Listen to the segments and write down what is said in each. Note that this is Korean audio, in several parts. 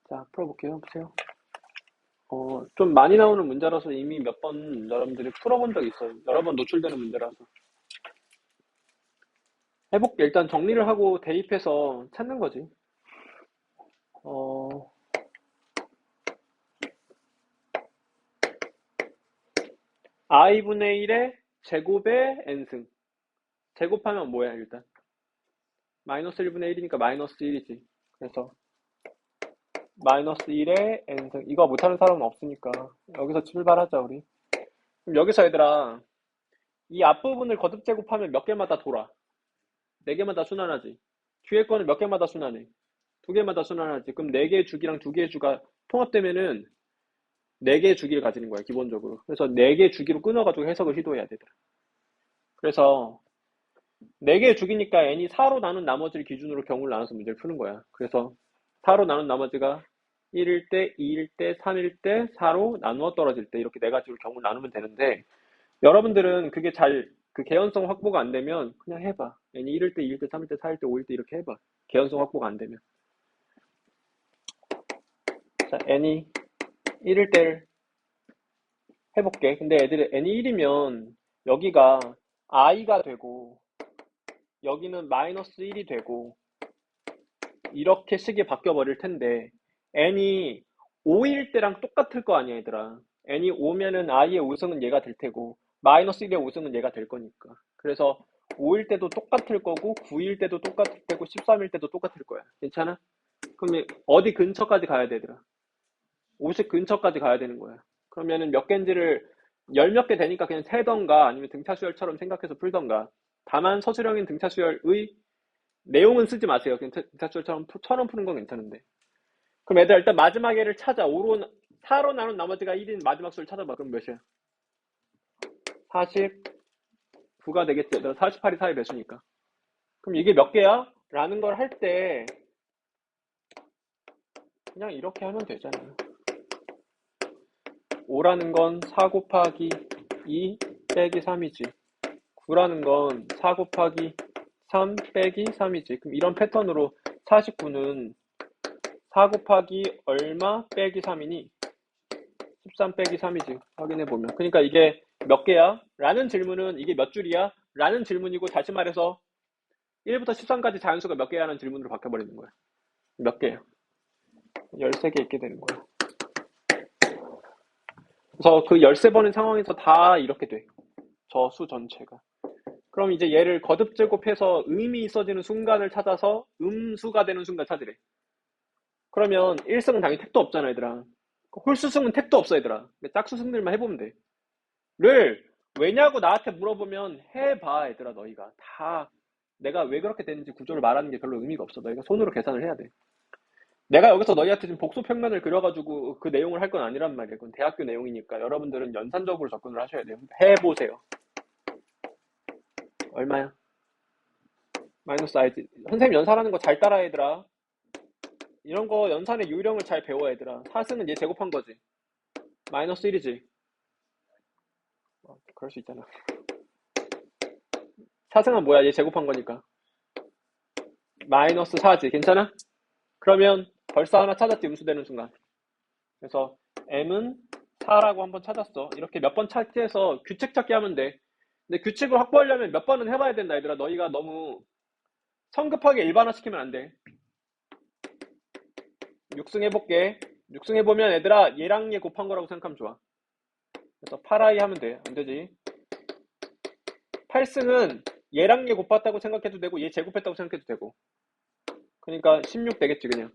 자, 풀어볼게요. 보세요. 좀 많이 나오는 문제라서 이미 몇 번 여러분들이 풀어본 적 있어요. 여러 번 노출되는 문제라서. 해볼게. 일단 정리를 하고 대입해서 찾는 거지. 어, i분의 1의 제곱의 n승. 제곱하면 뭐야, 일단? 마이너스 1분의 1이니까 마이너스 1이지. 그래서 마이너스 1의 n승. 이거 못하는 사람은 없으니까 여기서 출발하자, 우리. 그럼 여기서 얘들아, 이 앞부분을 거듭 제곱하면 몇 개마다 돌아? 네 개마다 순환하지. 뒤에 거는 몇 개마다 순환해? 두 개마다 순환하지. 그럼 네 개의 주기랑 두 개의 주가 통합되면은 네 개의 주기를 가지는 거야, 기본적으로. 그래서 네 개의 주기로 끊어가지고 해석을 시도해야 되더라. 그래서 네 개의 주기니까 n이 4로 나눈 나머지를 기준으로 경우를 나눠서 문제를 푸는 거야. 그래서 4로 나눈 나머지가 1일 때, 2일 때, 3일 때, 4로 나누어 떨어질 때 이렇게 네 가지로 경우를 나누면 되는데 여러분들은 그게 그 개연성 확보가 안 되면 그냥 해봐. n이 1일 때, 2일 때, 3일 때, 4일 때, 5일 때 이렇게 해봐. 개연성 확보가 안 되면. 자, n이 1일 때를 해볼게. 근데 애들이 n이 1이면 여기가 i가 되고 여기는 마이너스 1이 되고 이렇게 식이 바뀌어 버릴 텐데 n이 5일 때랑 똑같을 거 아니야, 얘들아. n이 5면은 i의 5승은 얘가 될 테고 마이너스 1의 5승은 얘가 될 거니까. 그래서 5일 때도 똑같을 거고 9일 때도 똑같을 테고 13일 때도 똑같을 거야. 괜찮아? 그러면 어디 근처까지 가야 돼, 얘들아? 50 근처까지 가야 되는 거야. 그러면은 몇 개인지를 열 몇 개 되니까 그냥 세던가 아니면 등차수열처럼 생각해서 풀던가. 다만 서술형인 등차수열의 내용은 쓰지 마세요. 그냥 등차수열처럼 푸는 건 괜찮은데. 그럼 얘들아 일단 마지막 애를 찾아. 4로 나눈 나머지가 1인 마지막 수를 찾아봐. 그럼 몇이야? 49가 되겠지. 얘들아 48이 4의 배수니까. 그럼 이게 몇 개야? 라는 걸 할 때 그냥 이렇게 하면 되잖아요. 5라는 건 4 곱하기 2 빼기 3이지. 9라는 건 4 곱하기 3 빼기 3이지. 그럼 이런 패턴으로 49는 4 곱하기 얼마 빼기 3이니 13 빼기 3이지. 확인해보면. 그러니까 이게 몇 개야? 라는 질문은 이게 몇 줄이야? 라는 질문이고 다시 말해서 1부터 13까지 자연수가 몇 개야? 라는 질문으로 바뀌어버리는 거야. 몇 개야? 13개 있게 되는 거야. 그래서 그 13번의 상황에서 다 이렇게 돼. 저 수 전체가. 그럼 이제 얘를 거듭 제곱해서 음이 있어지는 순간을 찾아서 음수가 되는 순간 찾으래. 그러면 1승은 당연히 택도 없잖아, 얘들아. 홀수승은 택도 없어, 얘들아. 짝수승들만 해보면 돼. 를 왜냐고 나한테 물어보면 해봐, 얘들아. 너희가 다 내가 왜 그렇게 되는지 구조를 말하는 게 별로 의미가 없어. 너희가 손으로 계산을 해야 돼. 내가 여기서 너희한테 지금 복수평면을 그려가지고 그 내용을 할 건 아니란 말이야. 그건 대학교 내용이니까 여러분들은 연산적으로 접근을 하셔야 돼요. 해보세요. 얼마야? 마이너스 i지. 선생님 연산하는 거 잘 따라, 얘들아. 이런 거 연산의 요령을 잘 배워, 얘들아. 4승은 얘 제곱한 거지. 마이너스 1이지. 그럴 수 있잖아. 4승은 뭐야? 얘 제곱한 거니까. 마이너스 4지. 괜찮아? 그러면 벌써 하나 찾았지, 음수되는 순간. 그래서 m은 4라고 한번 찾았어. 이렇게 몇 번 찾기해서 규칙 찾기 하면 돼. 근데 규칙을 확보하려면 몇 번은 해봐야 된다, 얘들아. 너희가 너무 성급하게 일반화 시키면 안 돼. 6승 해볼게. 6승 해보면 얘들아 얘랑 얘 곱한 거라고 생각하면 좋아. 그래서 8i 하면 돼. 안 되지. 8승은 얘랑 얘 곱했다고 생각해도 되고 얘 제곱했다고 생각해도 되고. 그러니까 16 되겠지 그냥.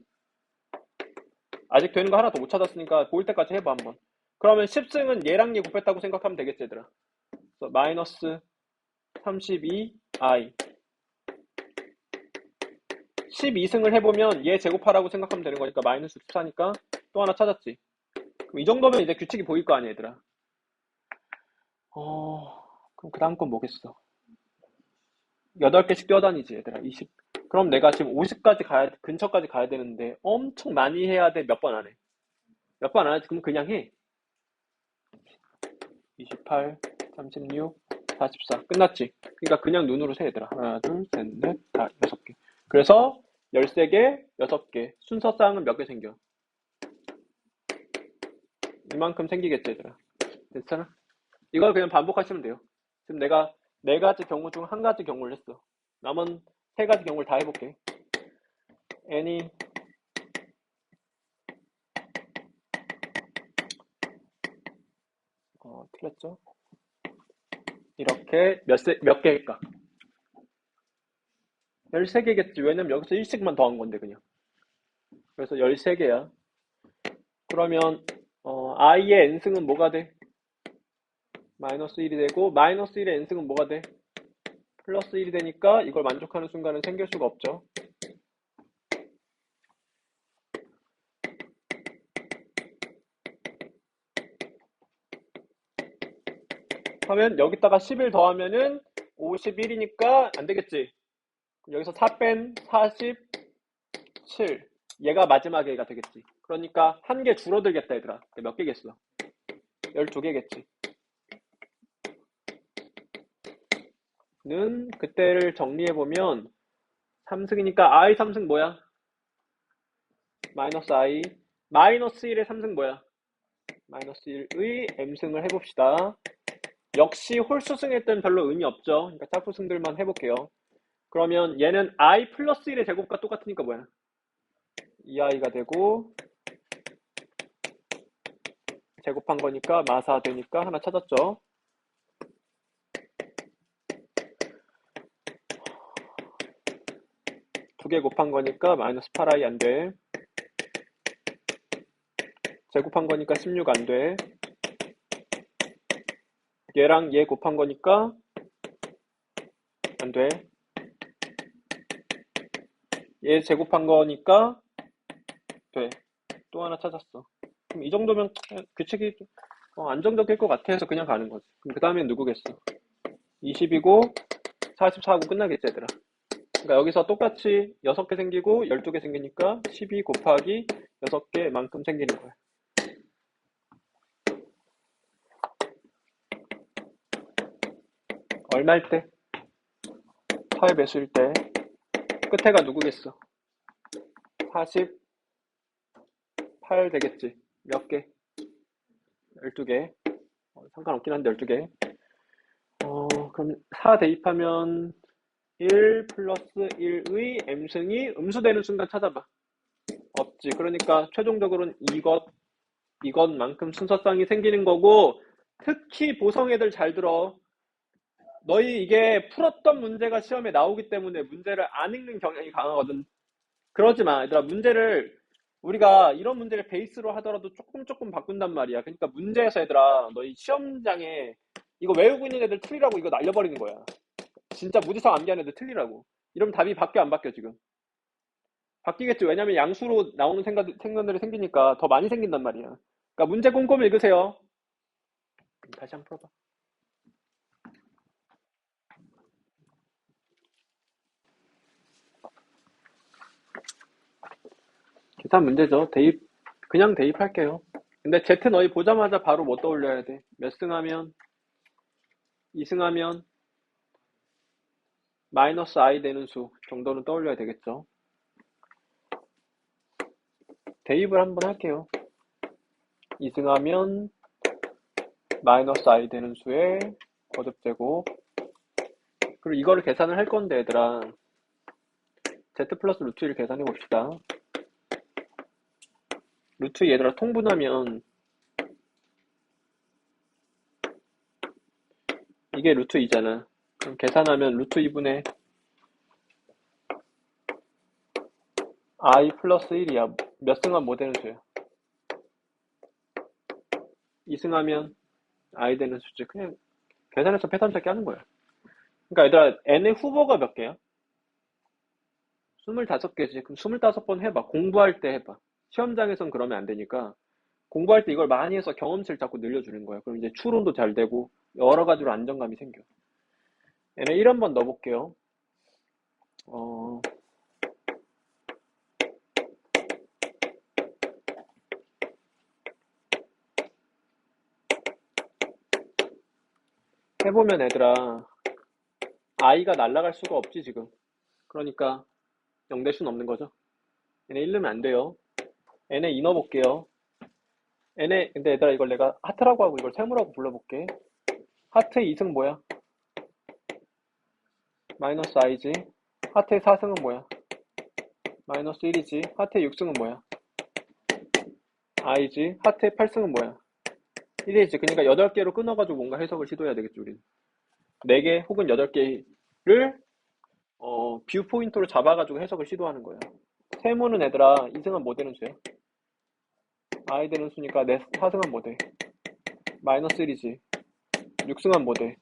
아직 되는 거 하나 더 못 찾았으니까 보일 때까지 해봐 한번. 그러면 10승은 얘랑 얘 곱했다고 생각하면 되겠지 얘들아. 그래서 마이너스 32i 12승을 해보면 얘 제곱하라고 생각하면 되는 거니까 마이너스 14니까 또 하나 찾았지. 그럼 이 정도면 이제 규칙이 보일 거 아니야 얘들아. 그럼 그 다음 건 뭐겠어? 8개씩 뛰어다니지 얘들아. 20. 그럼 내가 지금 50까지 근처까지 가야 되는데 엄청 많이 해야 돼? 몇 번 안 해? 몇 번 안 하지? 그럼 그냥 해. 28, 36, 44. 끝났지? 그러니까 그냥 눈으로 세 얘들아. 하나, 둘, 셋, 넷, 다 6개. 그래서 13개, 6개. 순서쌍은 몇 개 생겨? 이만큼 생기겠지, 얘들아. 괜찮아? 이걸 그냥 반복하시면 돼요. 지금 내가 네 가지 경우 중 한 가지 경우를 했어. 남은 세 가지 경우를 다 해볼게. n이 틀렸죠? 이렇게 몇 개일까? 13개겠지. 왜냐면 여기서 1씩만 더한 건데, 그냥. 그래서 13개야. 그러면, i의 n승은 뭐가 돼? 마이너스 1이 되고, 마이너스 1의 n승은 뭐가 돼? 플러스 1이 되니까 이걸 만족하는 순간은 생길 수가 없죠. 하면 여기다가 11 더하면은 51이니까 안 되겠지. 여기서 4 뺀 47. 얘가 마지막 애가 되겠지. 그러니까 한 개 줄어들겠다, 얘들아. 몇 개겠어? 12개겠지. 는 그때를 정리해보면 3승이니까 i 3승 뭐야? 마이너스 i. 마이너스 1의 3승 뭐야? 마이너스 1의 m승을 해봅시다. 역시 홀수승했던 별로 의미 없죠. 그러니까 짝수승들만 해볼게요. 그러면 얘는 i 플러스 1의 제곱과 똑같으니까 뭐야? 2i가 되고 제곱한 거니까 마사 되니까 하나 찾았죠. 두 개 곱한 거니까 마이너스 8i 안 돼. 제곱한 거니까 16 안 돼. 얘랑 얘 곱한 거니까 안 돼. 얘 제곱한 거니까 돼. 또 하나 찾았어. 그럼 이 정도면 규칙이 안정적일 것 같아서 그냥 가는 거지. 그럼 그 다음엔 누구겠어? 20이고 44하고 끝나겠지, 얘들아. 그러니까 여기서 똑같이 6개 생기고 12개 생기니까 12 곱하기 6개만큼 생기는 거야. 얼마일 때? 4의 배수일 때. 끝에가 누구겠어? 48 되겠지. 몇 개? 12개. 상관없긴 한데 12개. 그럼 4 대입하면 1 플러스 1의 m승이 음수되는 순간 찾아봐. 없지. 그러니까 최종적으로는 이것만큼 순서쌍이 생기는 거고, 특히 보성애들 잘 들어. 너희 이게 풀었던 문제가 시험에 나오기 때문에 문제를 안 읽는 경향이 강하거든. 그러지 마. 얘들아, 우리가 이런 문제를 베이스로 하더라도 조금 바꾼단 말이야. 그러니까 문제에서 얘들아, 너희 시험장에 이거 외우고 있는 애들 틀리라고 이거 날려버리는 거야. 진짜 무지성 암기하는 애들 틀리라고. 이러면 답이 바뀌어 안 바뀌어 지금? 바뀌겠지. 왜냐면 양수로 나오는 생각들이 생기니까 더 많이 생긴단 말이야. 그러니까 문제 꼼꼼히 읽으세요. 다시 한번 풀어봐. 계산 문제죠. 그냥 대입할게요. 근데 Z 너희 보자마자 바로 뭐 떠올려야 돼? 몇 승하면? 2승하면? 마이너스 i 되는 수 정도는 떠올려야 되겠죠. 대입을 한번 할게요. 2승하면 마이너스 i 되는 수의 거듭제곱. 그리고 이거를 계산을 할 건데 얘들아, z 플러스 루트 1 계산해 봅시다. 루트 얘들아 통분하면 이게 루트 2잖아. 그럼 계산하면 루트 2분의 i 플러스 1이야. 몇 승하면 뭐 되는 수야? 2승하면 i 되는 수지. 그냥 계산해서 패턴 찾기 하는 거야. 그러니까 얘들아 n의 후보가 몇 개야? 25개지. 그럼 25번 해봐. 공부할 때 해봐. 시험장에선 그러면 안 되니까 공부할 때 이걸 많이 해서 경험치를 자꾸 늘려주는 거야. 그럼 이제 추론도 잘 되고 여러 가지로 안정감이 생겨. 얘네 1 한번 넣어볼게요. 해보면 얘들아 i가 날아갈 수가 없지 지금. 그러니까 0 될 수는 없는 거죠. 얘네 1 넣으면 안 돼요. 얘네 2 넣어볼게요. 근데 얘들아 이걸 내가 하트라고 하고 이걸 세모라고 불러볼게. 하트의 2승 뭐야? 마이너스 i지. 하트의 4승은 뭐야? 마이너스 1이지. 하트의 6승은 뭐야? i지. 하트의 8승은 뭐야? 1이지. 그러니까 8개로 끊어가지고 뭔가 해석을 시도해야 되겠죠, 우린. 4개 혹은 8개를 뷰 포인트로 잡아가지고 해석을 시도하는 거야. 세모는 얘들아 2승은 뭐 되는 수야? i 되는 수니까 내 4승은 뭐 돼? 마이너스 1이지. 6승은 뭐 돼?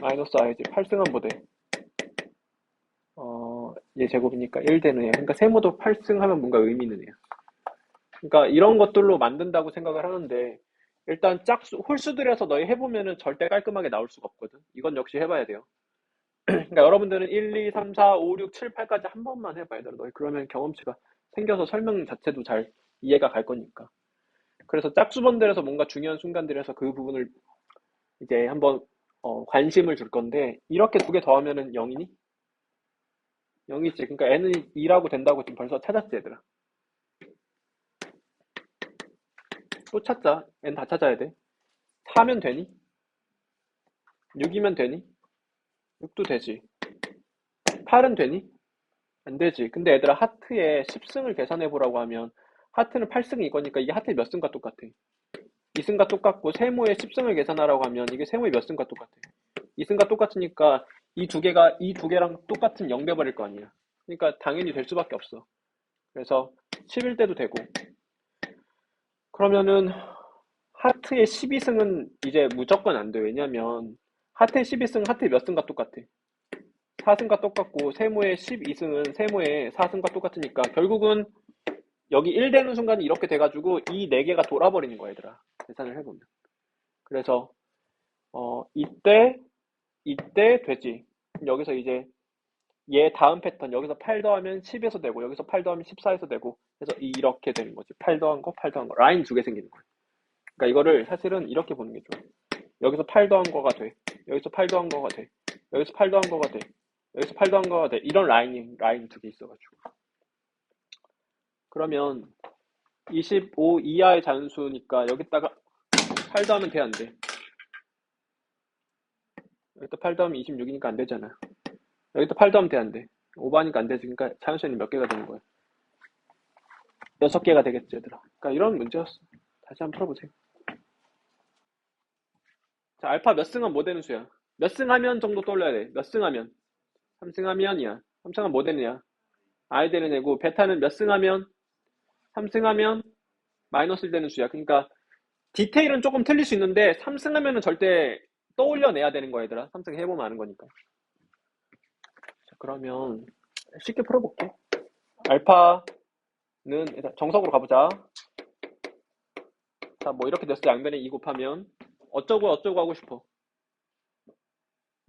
마이너스 i지. 8승은 뭐 돼? 얘 제곱이니까 1 되는 애야. 그러니까 세모도 8승 하면 뭔가 의미 있는 애야. 그러니까 이런 것들로 만든다고 생각을 하는데 일단 짝수, 홀수들에서 너희 해보면은 절대 깔끔하게 나올 수가 없거든. 이건 역시 해봐야 돼요. 그러니까 여러분들은 1, 2, 3, 4, 5, 6, 7, 8까지 한 번만 해봐야 돼. 너희 그러면 경험치가 생겨서 설명 자체도 잘 이해가 갈 거니까. 그래서 짝수번들에서 뭔가 중요한 순간들에서 그 부분을 이제 한번 관심을 줄 건데 이렇게 두 개 더하면은 0이니? 0이지. 그러니까 n은 2라고 된다고 지금 벌써 찾았지 얘들아. 또 찾자. n 다 찾아야 돼. 4면 되니? 6이면 되니? 6도 되지. 8은 되니? 안 되지. 근데 얘들아 하트에 10승을 계산해 보라고 하면 하트는 8승이 이거니까 이게 하트의 몇 승과 똑같아. 2승과 똑같고 세모의 10승을 계산하라고 하면 이게 세모의 몇 승과 똑같아. 2승과 똑같으니까 이 두 개랑 똑같은 0 돼버릴 거 아니야. 그러니까 당연히 될 수밖에 없어. 그래서 10일 때도 되고. 그러면은 하트의 12승은 이제 무조건 안 돼. 왜냐면 하트의 12승 하트의 몇 승과 똑같아. 4승과 똑같고 세모의 12승은 세모의 4승과 똑같으니까 결국은 여기 1 되는 순간이 이렇게 돼가지고 이 4개가 돌아버리는 거야 얘들아. 계산을 해보면. 그래서 이때 되지. 여기서 이제 얘 다음 패턴 여기서 8 더하면 10에서 되고 여기서 8 더하면 14에서 되고 그래서 이렇게 되는 거지. 8 더한 거 8 더한 거 라인 2개 생기는 거야. 그러니까 이거를 사실은 이렇게 보는 게 좋아. 여기서 8 더한 거가 돼. 여기서 8 더한 거가 돼. 여기서 8 더한 거가 돼. 여기서 8 더한 거가 돼. 이런 라인 2개 있어가지고. 그러면 25 이하의 잔수니까 여기다가 8 더하면 돼, 안 돼? 여기다 8 더하면 26이니까 안 되잖아. 여기다 8 더하면 돼, 안 돼? 오버하니까 안 되지. 그러니까 자연수는 몇 개가 되는 거야? 6개가 되겠지, 얘들아. 그러니까 이런 문제였어. 다시 한번 풀어보세요. 자, 알파 몇 승하면 뭐 되는 수야? 몇 승하면 정도 떠올려야 돼. 몇 승하면? 3승하면이야. 3승하면 뭐 되느냐? i 되는 애고, 베타는 몇 승하면? 3승하면 마이너스 1 되는 수야. 그러니까 디테일은 조금 틀릴 수 있는데 3승하면은 절대 떠올려내야 되는 거야, 얘들아. 3승 해보면 아는 거니까. 자, 그러면 쉽게 풀어볼게. 알파는 일단 정석으로 가보자. 자, 뭐 이렇게 됐을 때 양변에 2 곱하면 어쩌고 하고 싶어.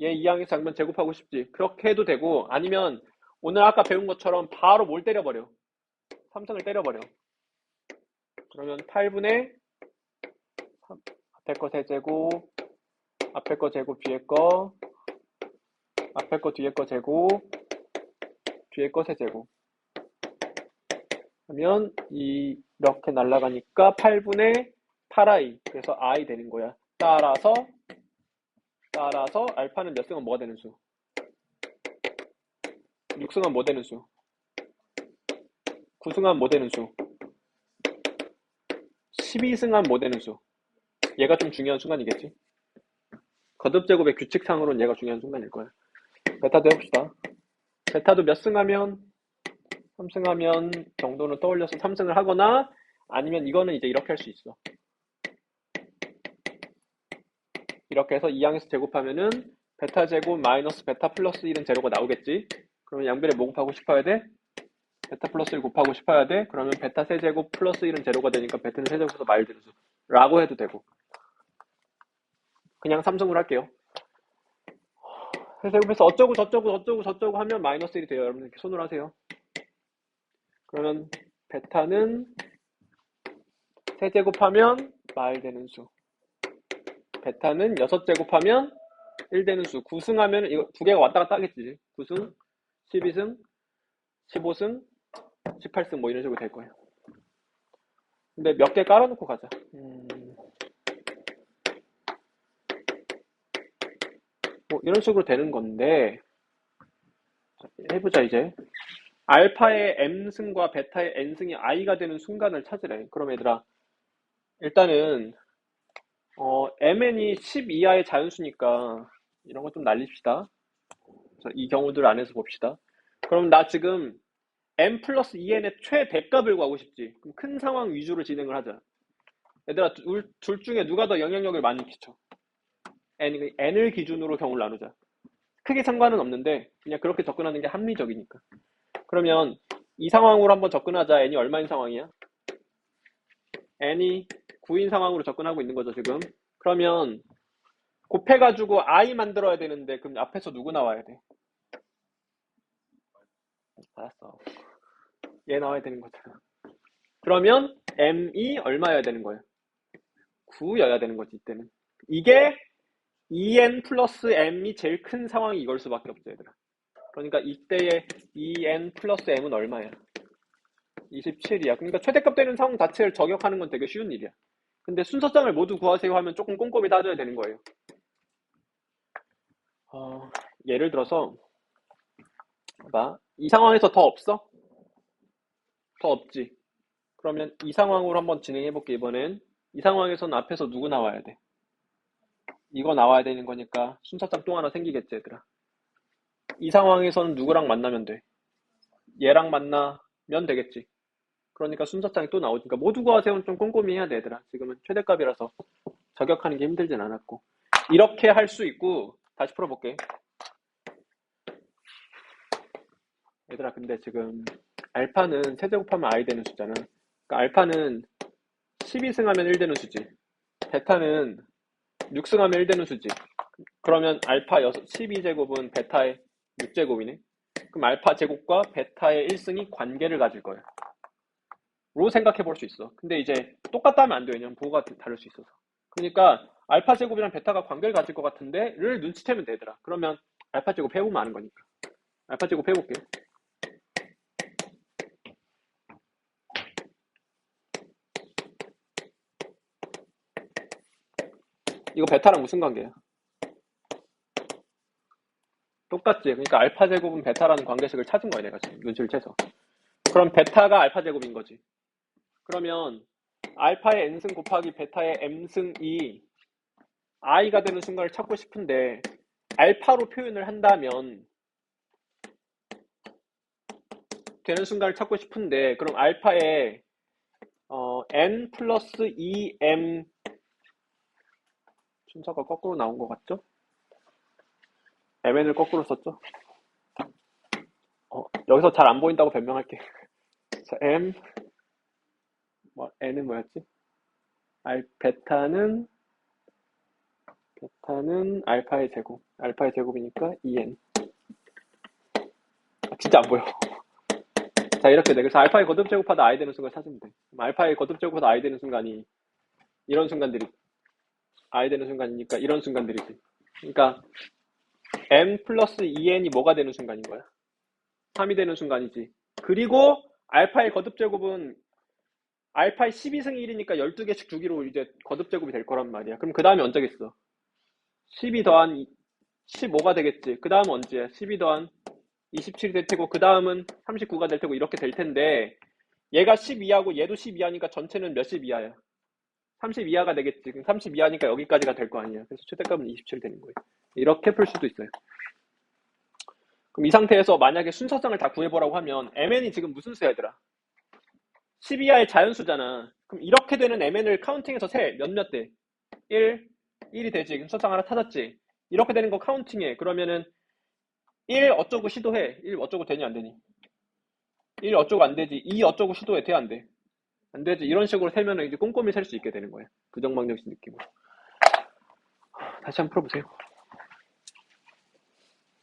얘 2항에서 양변 제곱하고 싶지. 그렇게 해도 되고 아니면 오늘 아까 배운 것처럼 바로 뭘 때려버려. 3승을 때려버려. 그러면 8분의 앞에 거 세제곱, 앞에 거 제곱, 뒤에 거, 앞에 거 뒤에 거 제곱, 뒤에 거 세제곱. 그러면 이렇게 날아가니까 8분의 8i. 그래서 i 되는 거야. 따라서 알파는 몇 승은 뭐가 되는 수? 6승은 뭐 되는 수? 9승은 뭐 되는 수? 12승은 뭐 되는 수? 얘가 좀 중요한 순간이겠지? 거듭제곱의 규칙상으로는 얘가 중요한 순간일 거야. 베타도 해봅시다. 베타도 몇 승하면 3승하면 정도는 떠올려서 3승을 하거나 아니면 이거는 이제 이렇게 할 수 있어. 이렇게 해서 2항에서 제곱하면은 베타 제곱 마이너스 베타 플러스 1은 제로가 나오겠지? 그러면 양변에 뭐 곱하고 싶어야 돼? 베타 플러스 1 곱하고 싶어야 돼? 그러면 베타 세제곱 플러스 1은 제로가 되니까 베타는 세제곱에서 마일드는 수 라고 해도 되고 그냥 3승을 할게요. 세제곱해서 어쩌고 하면 마이너스 1이 돼요. 여러분 이렇게 손으로 하세요. 그러면 베타는 세제곱하면 마일 되는 수 베타는 6제곱하면 1 되는 수 9승하면 이거 두 개가 왔다 갔다 하겠지. 9승, 12승, 15승, 18승 뭐 이런 식으로 될 거예요. 근데 몇 개 깔아놓고 가자. 뭐 이런 식으로 되는 건데 해보자 이제. 알파의 m승과 베타의 n승이 i가 되는 순간을 찾으래. 그럼 얘들아 일단은 mn이 10 이하의 자연수니까 이런 거 좀 날립시다. 이 경우들 안에서 봅시다. 그럼 나 지금 m 플러스 2n의 최대값을 구하고 싶지. 그럼 큰 상황 위주로 진행을 하자. 얘들아 둘 중에 누가 더 영향력을 많이 끼쳐? n을 기준으로 경우를 나누자. 크게 상관은 없는데 그냥 그렇게 접근하는 게 합리적이니까. 그러면 이 상황으로 한번 접근하자. n이 얼마인 상황이야? n이 9인 상황으로 접근하고 있는 거죠 지금. 그러면 곱해가지고 i 만들어야 되는데 그럼 앞에서 누구 나와야 돼? 알았어. 얘 나와야 되는 거잖아. 그러면 m이 얼마여야 되는 거예요? 9여야 되는 거지 이때는. 이게 2n 플러스 m이 제일 큰 상황이 이걸 수밖에 없죠 얘들아. 그러니까 이때의 2n 플러스 m은 얼마야? 27이야. 그러니까 최대값 되는 상황 자체를 저격하는 건 되게 쉬운 일이야. 근데 순서장을 모두 구하세요 하면 조금 꼼꼼히 따져야 되는 거예요. 예를 들어서 봐. 이 상황에서 더 없어? 더 없지. 그러면 이 상황으로 한번 진행해 볼게. 이번엔 이 상황에서는 앞에서 누구 나와야 돼? 이거 나와야 되는 거니까 순서장 또 하나 생기겠지 얘들아. 이 상황에서는 누구랑 만나면 돼? 얘랑 만나면 되겠지. 그러니까 순서장이 또 나오니까 모두 구하세요는 좀 꼼꼼히 해야 돼 얘들아. 지금은 최대값이라서 저격하는 게 힘들진 않았고. 이렇게 할 수 있고. 다시 풀어볼게. 얘들아 근데 지금 알파는 세제곱하면 i 되는 수잖아. 그러니까 알파는 12승하면 1 되는 수지. 베타는 6승하면 1 되는 수지. 그러면 알파 12제곱은 베타의 6제곱이네. 그럼 알파 제곱과 베타의 1승이 관계를 가질 거야. 로 생각해 볼 수 있어. 근데 이제 똑같다 하면 안 돼. 왜냐면 부호가 다를 수 있어서. 그러니까 알파 제곱이랑 베타가 관계를 가질 것 같은데 를 눈치채면 되더라. 그러면 알파 제곱 해보면 아는 거니까. 알파 제곱 해볼게. 이거 베타랑 무슨 관계야? 똑같지. 그러니까 알파 제곱은 베타라는 관계식을 찾은 거야 내가 지금 눈치를 채서. 그럼 베타가 알파 제곱인 거지. 그러면 알파의 n승 곱하기 베타의 m승이 i가 되는 순간을 찾고 싶은데 알파로 표현을 한다면 되는 순간을 찾고 싶은데 그럼 알파의 n 플러스 2m 순서가 거꾸로 나온 것 같죠? mn을 거꾸로 썼죠? 여기서 잘 안 보인다고 변명할게. 자, n은 뭐였지? 베타는 알파의 제곱이니까 2n. 진짜 안 보여. 자, 이렇게 돼. 그래서 알파의 거듭 제곱하다 i 되는 순간 찾으면 돼. 알파의 거듭 제곱하다 i 되는 순간이 이런 순간들이 i 되는 순간이니까 이런 순간들이지. 그러니까 m 플러스 2n이 뭐가 되는 순간인 거야? 3이 되는 순간이지. 그리고 알파의 거듭 제곱은 알파의 12승이 1이니까 12개씩 주기로 이제 거듭 제곱이 될 거란 말이야. 그럼 그 다음에 언제겠어? 12 더한 15가 되겠지. 그 다음은 언제야? 12 더한 27이 될 테고 그 다음은 39가 될 테고 이렇게 될 텐데 얘가 12하고 얘도 12하니까 전체는 몇십 이하야? 30 이하가 되겠지. 그럼 30 이하니까 여기까지가 될 거 아니야. 그래서 최대값은 27 되는 거예요. 이렇게 풀 수도 있어요. 그럼 이 상태에서 만약에 순서상을 다 구해보라고 하면 mn이 지금 무슨 수야 얘들아? 10 이하의 자연수잖아. 그럼 이렇게 되는 mn을 카운팅해서 세. 몇몇 대? 1이 되지. 순서상 하나 찾았지. 이렇게 되는 거 카운팅해. 그러면은 1 어쩌고 시도해. 1 어쩌고 되니 안 되니? 1 어쩌고 안 되지. 2 어쩌고 시도해. 돼 안 돼? 안 되지. 이런 식으로 세면은 이제 꼼꼼히 셀 수 있게 되는 거야. 부정방정식 느낌으로. 다시 한번 풀어보세요.